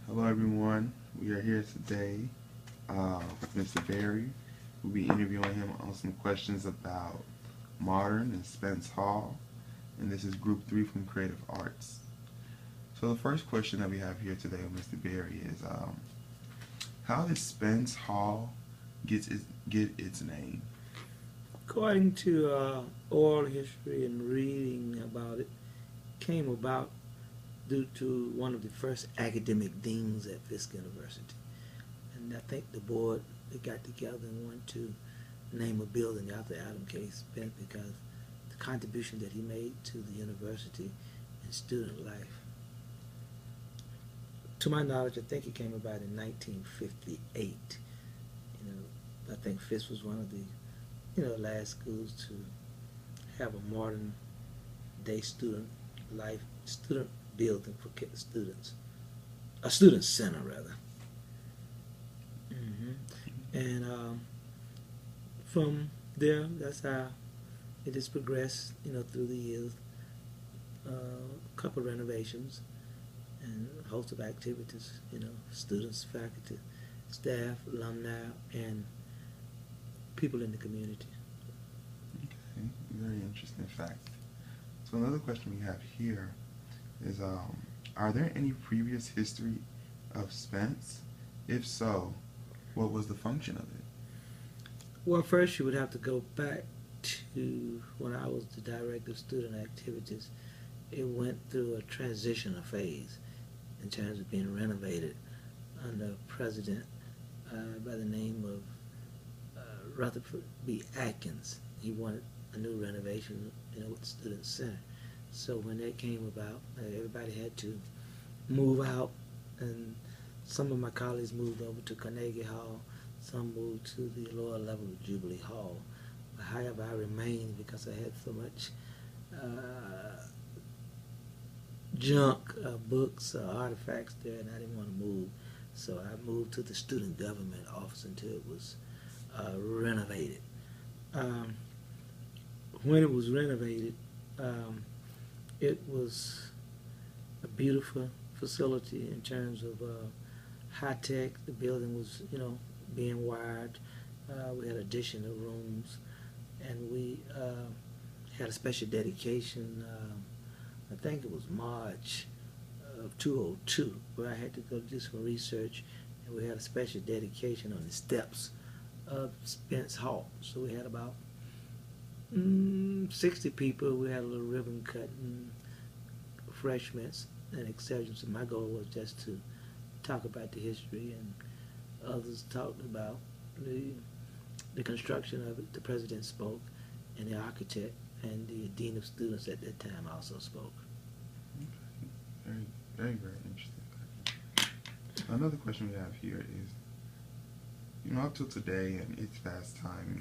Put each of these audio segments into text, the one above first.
Hello, everyone. We are here today with Mr. Berry. We'll be interviewing him on some questions about modern and Spence Hall. And this is Group 3 from Creative Arts. So the first question that we have here today with Mr. Berry is, how did Spence Hall get its name? According to oral history and reading about it, came about due to one of the first academic deans at Fisk University. And I think the board they got together and wanted to name a building after Adam K. Spence because the contribution that he made to the university and student life. To my knowledge, I think it came about in 1958. I think Fisk was one of the last schools to have a modern day student building for students, a student center rather. And from there, that's how it has progressed, through the years. A couple of renovations and a host of activities, students, faculty, staff, alumni, and people in the community. Okay, very interesting fact. So another question we have here is, are there any previous history of Spence? If so, what was the function of it? Well, first you would have to go back to when I was the director of student activities. It went through a transitional phase in terms of being renovated under a president by the name of Rutherford B. Atkins. He wanted a new renovation, with the student center. So when that came about, everybody had to move out, and some of my colleagues moved over to Carnegie Hall, some moved to the lower level of Jubilee Hall. But however, I remained because I had so much junk, books, artifacts there, and I didn't want to move. So I moved to the student government office until it was renovated. When it was renovated, it was a beautiful facility in terms of high tech. The building was, being wired. We had additional rooms, and we had a special dedication. I think it was March of 2002, where I had to go do some research, and we had a special dedication on the steps of Spence Hall. So we had about 60 people. We had a little ribbon cutting, refreshments, and etc. So my goal was just to talk about the history, and others talked about the construction of it. The president spoke, and the architect and the dean of students at that time also spoke. Okay. Very, very interesting. Another question we have here is, up till today and its past time,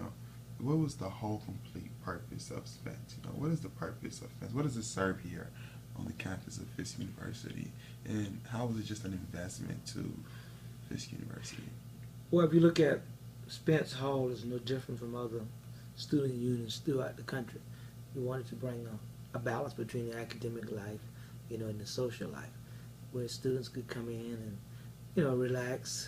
what was the whole complete purpose of Spence? What is the purpose of Spence? What does it serve here on the campus of Fisk University? And how was it just an investment to Fisk University? Well, if you look at Spence Hall, is no different from other student unions throughout the country. We wanted to bring a balance between the academic life, and the social life, where students could come in and, relax,